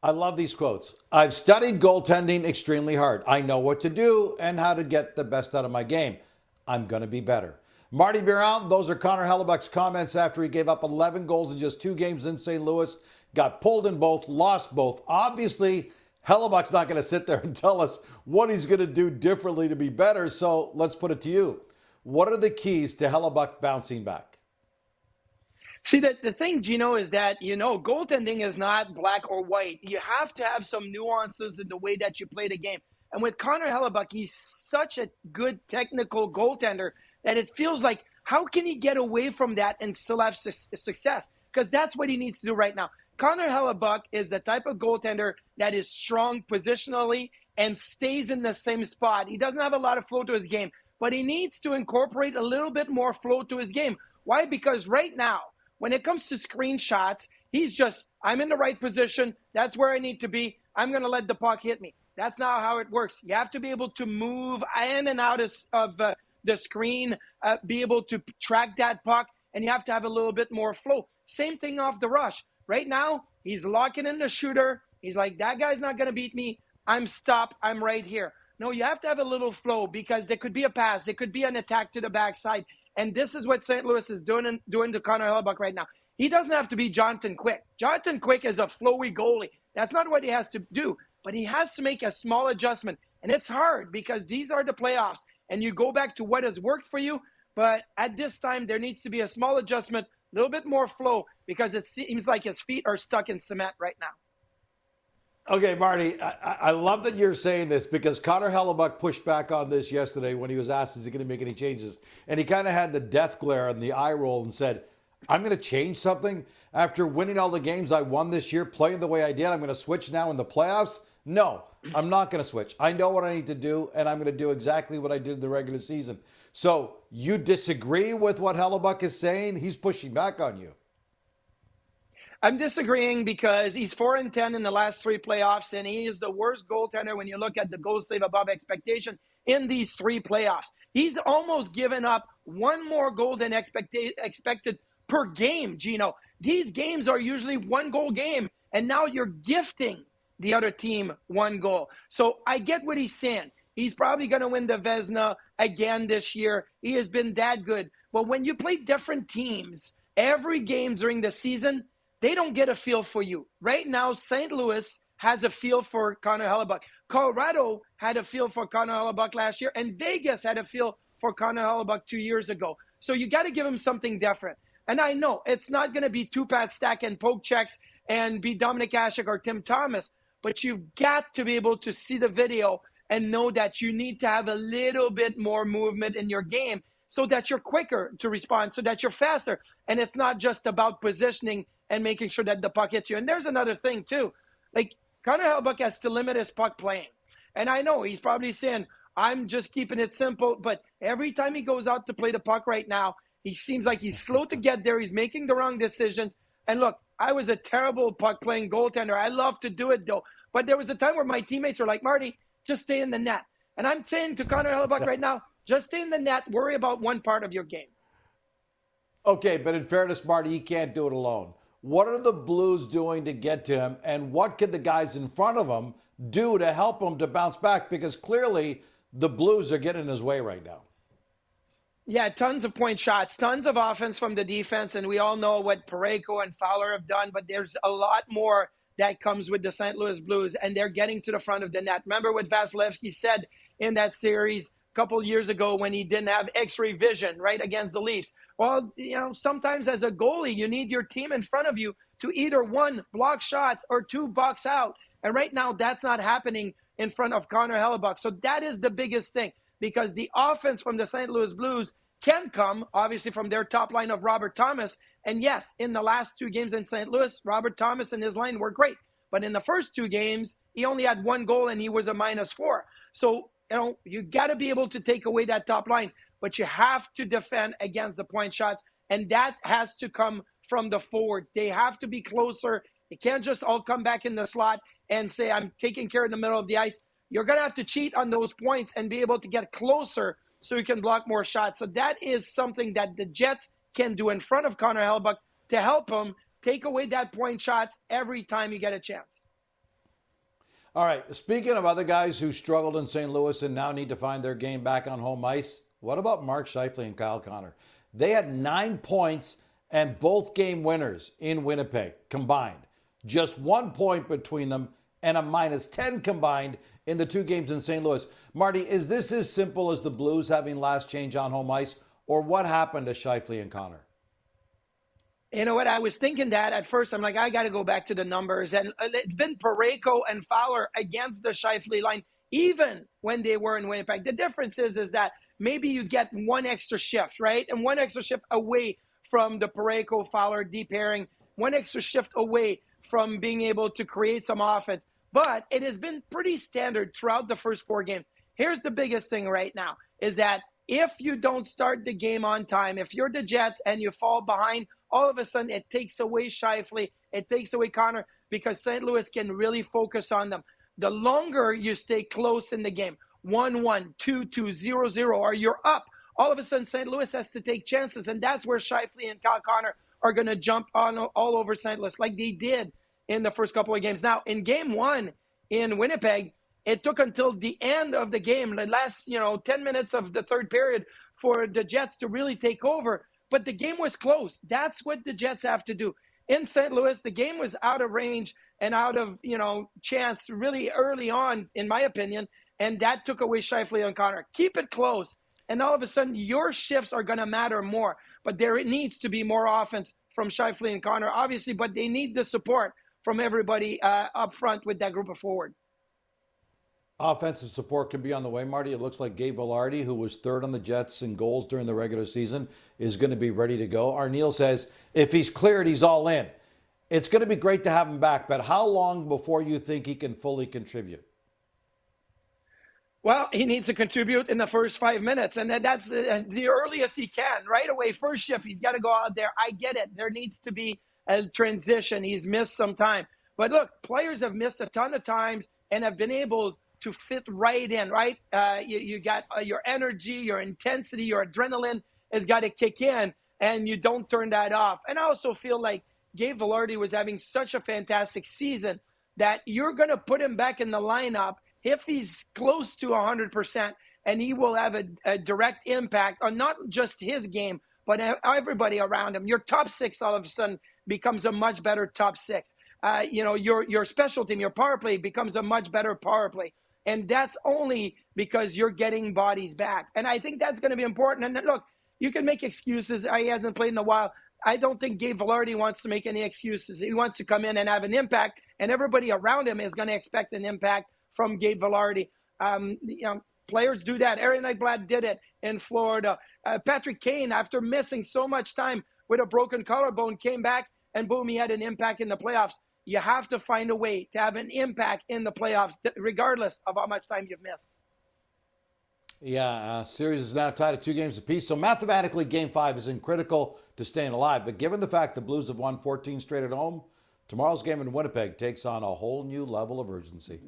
I love these quotes. I've studied goaltending extremely hard. I know what to do and how to get the best out of my game. I'm going to be better. Martin Biron, those are Connor Hellebuyck's comments after he gave up 11 goals in just 2 games in St. Louis. Got pulled in both, lost both. Obviously, Hellebuck's not going to sit there and tell us what he's going to do differently to be better. So let's put it to you. What are the keys to Hellebuck bouncing back? See, the thing, Gino, is that, goaltending is not black or white. You have to have some nuances in the way that you play the game. And with Connor Hellebuyck, he's such a good technical goaltender that it feels like, how can he get away from that and still have success? Because that's what he needs to do right now. Connor Hellebuyck is the type of goaltender that is strong positionally and stays in the same spot. He doesn't have a lot of flow to his game, but he needs to incorporate a little bit more flow to his game. Why? Because right now, when it comes to screenshots, he's just, I'm in the right position. That's where I need to be. I'm going to let the puck hit me. That's not how it works. You have to be able to move in and out of the screen, be able to track that puck, and you have to have a little bit more flow. Same thing off the rush. Right now, he's locking in the shooter. He's like, that guy's not going to beat me. I'm stopped. I'm right here. No, you have to have a little flow because there could be a pass. There could be an attack to the backside. And this is what St. Louis is doing to Connor Hellebuyck right now. He doesn't have to be Jonathan Quick. Jonathan Quick is a flowy goalie. That's not what he has to do. But he has to make a small adjustment. And it's hard because these are the playoffs. And you go back to what has worked for you. But at this time, there needs to be a small adjustment, a little bit more flow, because it seems like his feet are stuck in cement right now. Okay, Marty, I love that you're saying this because Connor Hellebuyck pushed back on this yesterday when he was asked, is he going to make any changes? And he kind of had the death glare and the eye roll and said, I'm going to change something after winning all the games I won this year, playing the way I did. I'm going to switch now in the playoffs. No, I'm not going to switch. I know what I need to do, and I'm going to do exactly what I did in the regular season. So you disagree with what Hellebuck is saying? He's pushing back on you. I'm disagreeing because he's 4-10 in the last 3 playoffs, and he is the worst goaltender when you look at the goal save above expectation in these 3 playoffs. He's almost given up 1 more goal than expected per game, Gino. These games are usually 1-goal game, and now you're gifting the other team 1 goal. So I get what he's saying. He's probably going to win the Vezina again this year. He has been that good. But when you play different teams every game during the season, they don't get a feel for you. Right now, St. Louis has a feel for Connor Hellebuyck. Colorado had a feel for Connor Hellebuyck last year, and Vegas had a feel for Connor Hellebuyck 2 years ago. So you got to give him something different. And I know it's not going to be 2-pass stack and poke checks and be Dominic Hasek or Tim Thomas, but you've got to be able to see the video and know that you need to have a little bit more movement in your game so that you're quicker to respond, so that you're faster. And it's not just about positioning and making sure that the puck hits you. And there's another thing, too. Like, Connor Hellebuyck has to limit his puck playing. And I know he's probably saying, I'm just keeping it simple. But every time he goes out to play the puck right now, he seems like he's slow to get there. He's making the wrong decisions. And look, I was a terrible puck-playing goaltender. I love to do it, though. But there was a time where my teammates were like, Marty, just stay in the net. And I'm saying to Connor Hellebuyck right now, just stay in the net. Worry about one part of your game. Okay, but in fairness, Marty, he can't do it alone. What are the Blues doing to get to him, and what can the guys in front of him do to help him to bounce back? Because clearly the Blues are getting in his way right now. Yeah, tons of point shots, tons of offense from the defense, and we all know what Parayko and Fowler have done, but there's a lot more that comes with the St. Louis Blues, and they're getting to the front of the net. Remember what Vasilevsky said in that series a couple years ago when he didn't have X-ray vision, right, against the Leafs? Well, sometimes as a goalie, you need your team in front of you to either 1, block shots or 2, box out. And right now, that's not happening in front of Connor Hellebuyck. So that is the biggest thing, because the offense from the St. Louis Blues can come, obviously, from their top line of Robert Thomas. And yes, in the last 2 games in St. Louis, Robert Thomas and his line were great. But in the first 2 games, he only had 1 goal and he was a -4. So, you got to be able to take away that top line, but you have to defend against the point shots. And that has to come from the forwards. They have to be closer. They can't just all come back in the slot and say, I'm taking care in the middle of the ice. You're going to have to cheat on those points and be able to get closer so you can block more shots. So that is something that the Jets can do in front of Connor Hellebuyck to help him take away that point shot every time you get a chance. All right. Speaking of other guys who struggled in St. Louis and now need to find their game back on home ice, what about Mark Scheifele and Kyle Connor? They had 9 points and both game winners in Winnipeg combined. Just 1 point between them and a -10 combined in the 2 games in St. Louis. Marty, is this as simple as the Blues having last change on home ice, or what happened to Scheifele and Connor? You know what? I was thinking that at first. I'm like, I got to go back to the numbers. And it's been Parayko and Fowler against the Scheifele line, even when they were in Winnipeg. The difference is that maybe you get one extra shift, right? And one extra shift away from the Parayko Fowler deep pairing, one extra shift away from being able to create some offense. But it has been pretty standard throughout the first 4 games. Here's the biggest thing right now is that if you don't start the game on time, if you're the Jets and you fall behind, all of a sudden it takes away Scheifele, it takes away Connor, because St. Louis can really focus on them. The longer you stay close in the game, 1-1, 2-2, 0-0, or you're up, all of a sudden St. Louis has to take chances, and that's where Scheifele and Kyle Connor are going to jump on all over St. Louis like they did in the first couple of games. Now, in game 1 in Winnipeg, it took until the end of the game, the last 10 minutes of the third period, for the Jets to really take over. But the game was close. That's what the Jets have to do. In St. Louis, the game was out of range and out of chance really early on, in my opinion, and that took away Scheifele and Connor. Keep it close, and all of a sudden your shifts are going to matter more. But there needs to be more offense from Scheifele and Connor, obviously, but they need the support from everybody up front with that group of forward. Offensive support could be on the way, Marty. It looks like Gabe Vilardi, who was 3rd on the Jets in goals during the regular season, is going to be ready to go. Arneal says if he's cleared, he's all in. It's going to be great to have him back, but how long before you think he can fully contribute? Well, he needs to contribute in the first 5 minutes, and that's the earliest he can. Right away, first shift, he's got to go out there. I get it. There needs to be a transition. He's missed some time. But look, players have missed a ton of times and have been able to fit right in, right? You got your energy, your intensity, your adrenaline has got to kick in, and you don't turn that off. And I also feel like Gabe Vilardi was having such a fantastic season that you're going to put him back in the lineup if he's close to 100%, and he will have a direct impact on not just his game, but everybody around him. Your top 6 all of a sudden becomes a much better top 6. Your special team, your power play becomes a much better power play. And that's only because you're getting bodies back. And I think that's going to be important. And look, you can make excuses. He hasn't played in a while. I don't think Gabe Vilardi wants to make any excuses. He wants to come in and have an impact, and everybody around him is going to expect an impact from Gabe Vilardi. Players do that. Aaron Ekblad did it in Florida. Patrick Kane, after missing so much time with a broken collarbone, came back, and boom, he had an impact in the playoffs. You have to find a way to have an impact in the playoffs, regardless of how much time you've missed. Yeah, series is now tied at 2 games apiece. So mathematically, Game 5 is critical to staying alive. But given the fact the Blues have won 14 straight at home, tomorrow's game in Winnipeg takes on a whole new level of urgency.